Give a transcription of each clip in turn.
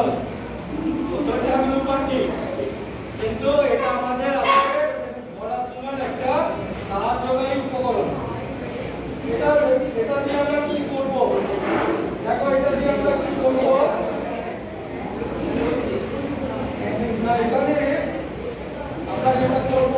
হয়? উত্তরটা হবে রূপান্তর। কিন্তু এটা আমাদের আজকে পড়াশোনার একটা সাহায্যকারী উপকরণ। এটা দিয়ে আমরা কি করব? দেখো এটা দিয়ে আমরা কি করব? না, এখানে আমরা যেটা করব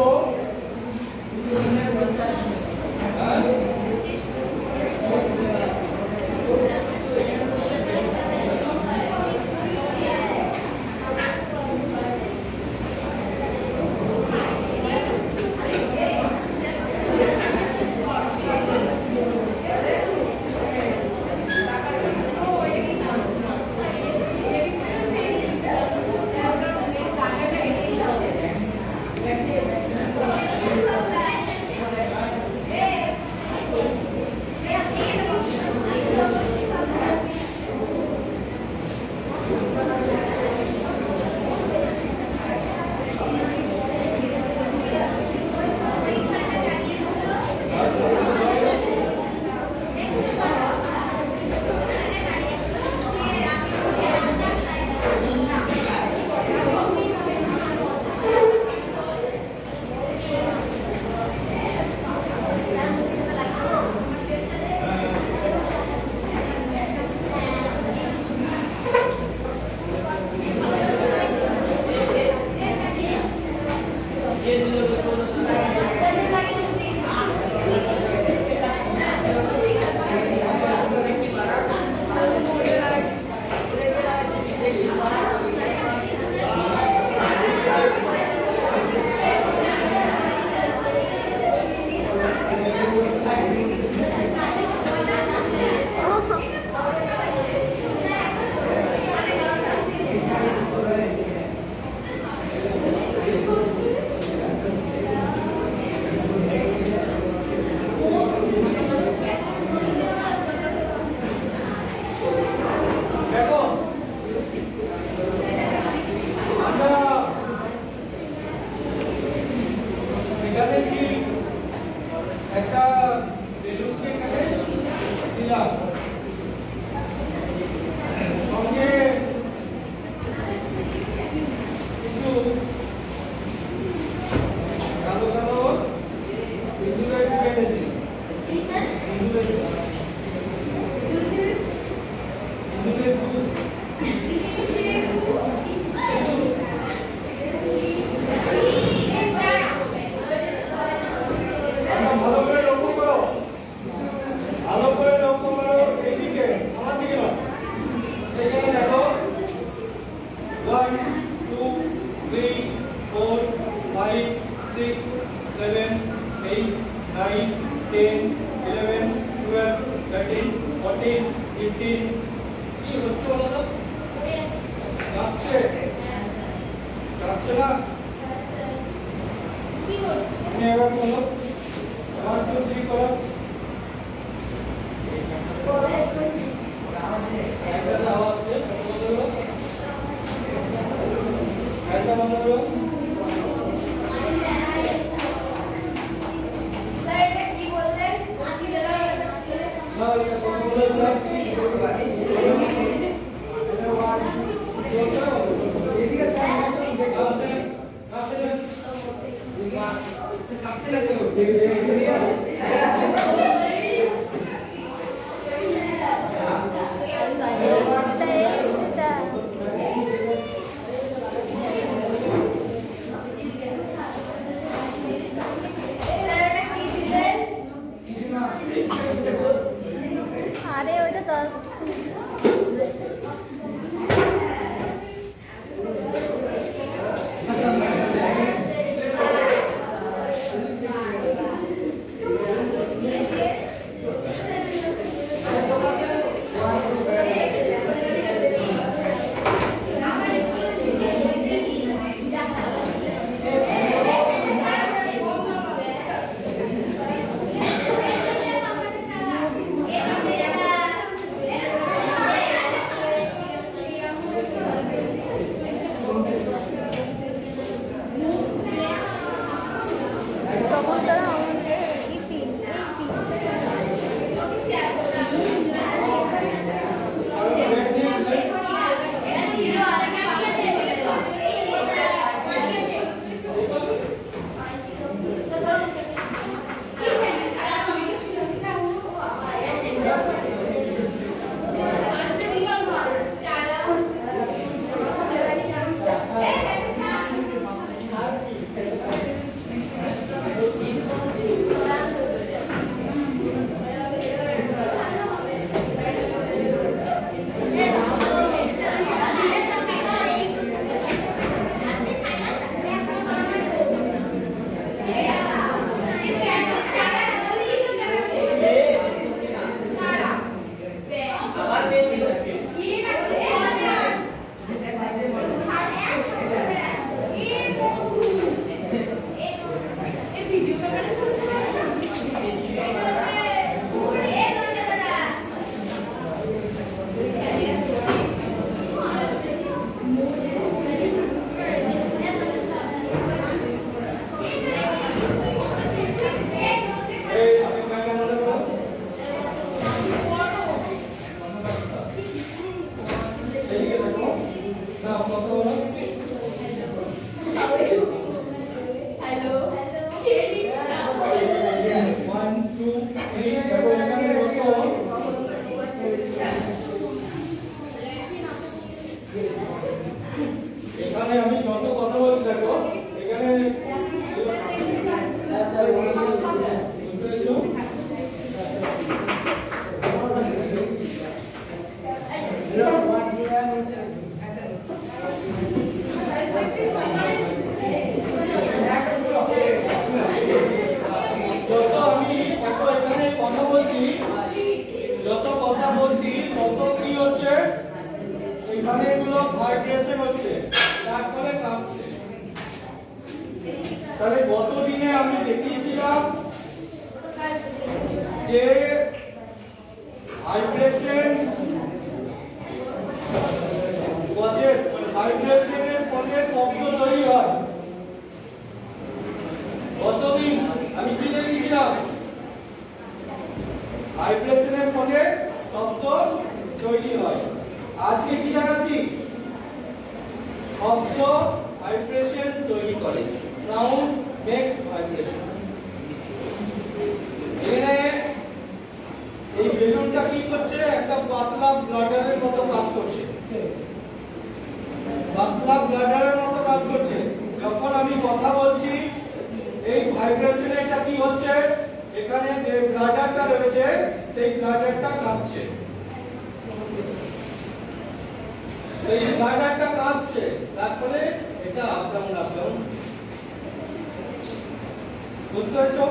একটা বেলুনকে এখানে দিলাম, সঙ্গে কিছু কালো কালো বিন্দুরে ঢুকে গেছে। Kapten কত হলো? হ্যালো 1 2 3 দেখো এখানে কত? এখানে আমি যত কথা বলছি দেখো এখানে যত আমি দেখো এখানে কথা বলছি যত কথা বলছি তত কি হচ্ছে এখানে এগুলো ভাইব্রেশন হচ্ছে তারপরে কাঁপছে। তাহলে গত দিনে আমি দেখিয়েছিলাম যে ভাইব্রেশন কজেস ভাইব্রেশনের ফলে শব্দ তৈরি হয়। গতদিন আমি কি দেখিয়েছিলাম? ভাইব্রেশনের ফলে শব্দ তৈরি হয়। আজকে কি দেখাচ্ছি? শব্দ ভাইব্রেশন তৈরি করে। Sound makes vibration. এখানে এই বেলুনটা কি করছে? একটা পাতলা ব্লাডারের মতো কাজ করছে। পাতলা ব্লাডারের মতো কাজ করছে। যখন আমি কথা বলছি এই ভাইব্রেশনে এটা কি হচ্ছে? এখানে যে ব্লাডারটা রয়েছে সেই ব্লাডারটা কাঁপছে। এই ব্লাডারটা কাঁপছে, তারপরে এটা আপ ডাউন বুঝতে পারছো?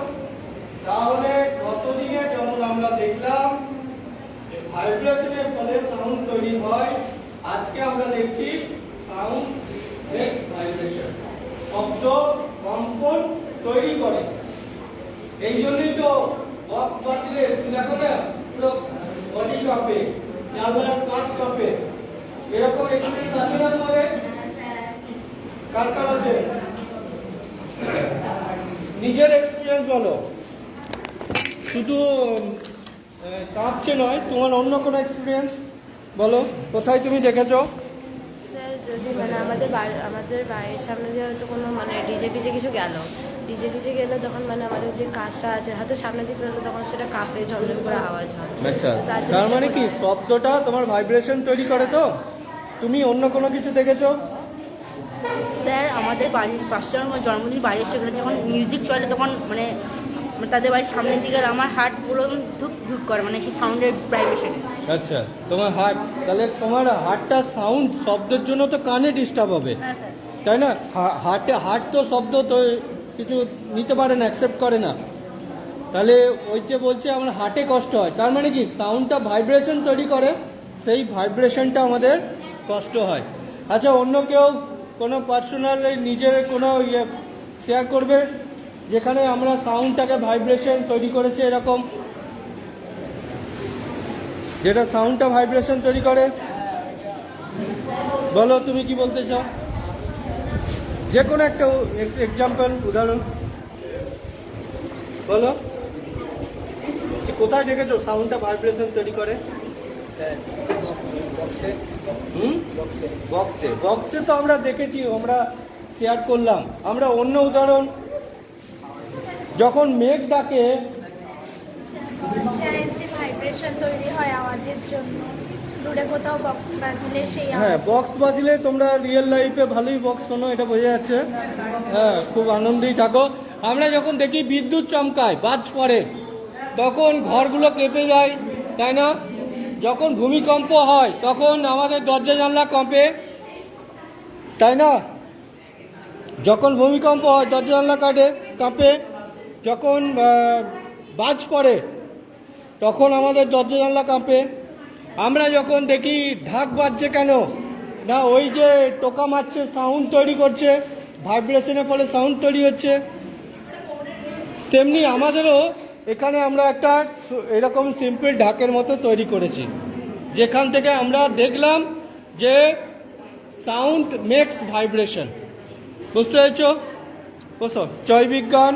তাহলে গতদিনে যেমন আমরা দেখলাম যে ভাইব্রেশনের ফলে সাউন্ড তৈরি হয়, আজকে আমরা দেখছি সাউন্ড মেক্স ভাইব্রেশন। শব্দ কম্পন তৈরি করে। এই জন্যই তো বক্স বাজলে দেখো না পুরো বডি কাঁপে, জানলার কাঁচ কাঁপে। এরকম এক্সপেরিয়েন্স আছে না তোমাদের? কার কার আছে? নিজের এক্সপেরিয়েন্স বলো। শুধু কাঁপছে নয়, তোমার অন্য কোনো এক্সপেরিয়েন্স বলো, কোথায় তুমি দেখেছো? স্যার যদি মানে আমাদের বাড়ির সামনে দিয়ে হয়তো কোনো মানে ডিজে ফিজে কিছু গেল, ডিজে ফিজে গেলে তখন মানে আমাদের যে কাজটা আছে হয়তো সামনের দিকে গেলে তখন সেটা কাঁপে, ঝমঝম করে আওয়াজ হয়। আচ্ছা, তার জন্য তার মানে কি শব্দটা তোমার ভাইব্রেশন তৈরি করে? তো তুমি অন্য কোনো কিছু দেখেছো? স্যার আমাদের বাড়ির পাশে আমার জন্মদিন বাড়ির সেখানে যখন মিউজিক চলে তখন মানে তাদের বাড়ির সামনের দিকে আমার হার্ট পুরো ধুক ধুক করে মানে সেই সাউন্ডের ভাইব্রেশন। আচ্ছা, তোমার হার্ট, তাহলে তোমার হার্টটা সাউন্ড শব্দের জন্য তো কানে ডিস্টার্ব হবে, হ্যাঁ স্যার। তাই না? হার্ট তো শব্দ তো কিছু নিতে পারে না, অ্যাকসেপ্ট করে না। তাহলে ওই যে বলছে আমার হার্টে কষ্ট হয়, তার মানে কি সাউন্ডটা ভাইব্রেশন তৈরি করে, সেই ভাইব্রেশনটা আমাদের কষ্ট হয়। আচ্ছা, অন্য কেউ কোনো পার্সোনাল নিজের কোনো ইয়ে শেয়ার করবে যেখানে আমরা সাউন্ডটাকে ভাইব্রেশন তৈরি করেছে, এরকম যেটা সাউন্ডটা ভাইব্রেশন তৈরি করে? বলো তুমি কি বলতে চাও, যে কোনো একটা এক্সাম্পল, উদাহরণ বলো। যে কোথায় দেখেছো সাউন্ডটা ভাইব্রেশন তৈরি করে? বক্সে তো আমরা দেখেছি, আমরা শেয়ার করলাম। আমরা অন্য উদাহরণ, যখন মেঘ ডাকে ভাইব্রেশন তৈরি হয় আওয়াজের জন্য, দূরে কোথাও বক্স বাজলে সেই হ্যাঁ, বক্স বাজলে তোমরা রিয়েল লাইফে ভালোই বক্স শোনো, এটা বোঝা যাচ্ছে। হ্যাঁ, খুব আনন্দেই থাকো। আমরা যখন দেখি বিদ্যুৎ চমকায়, বাজ পড়ে, তখন ঘরগুলো কেঁপে যায়, তাই না? যখন ভূমিকম্প হয় তখন আমাদের দরজা জানলা কাঁপে, তাই না? যখন ভূমিকম্প হয় দরজা জানলা কাঁপে। যখন বাজ পড়ে তখন আমাদের দরজা জানলা কাঁপে। আমরা যখন দেখি ঢাক বাজছে কেন না, ওই যে টোকা মারছে, সাউন্ড তৈরি করছে, ভাইব্রেশনের ফলে সাউন্ড তৈরি হচ্ছে। তেমনি আমাদেরও এখানে আমরা একটা এরকম সিম্পল ঢাকের মতো তৈরি করেছি, যেখান থেকে আমরা দেখলাম যে সাউন্ড মেক্স ভাইব্রেশন। বুঝতে পেরেছ? বুঝো, জয় বিজ্ঞান।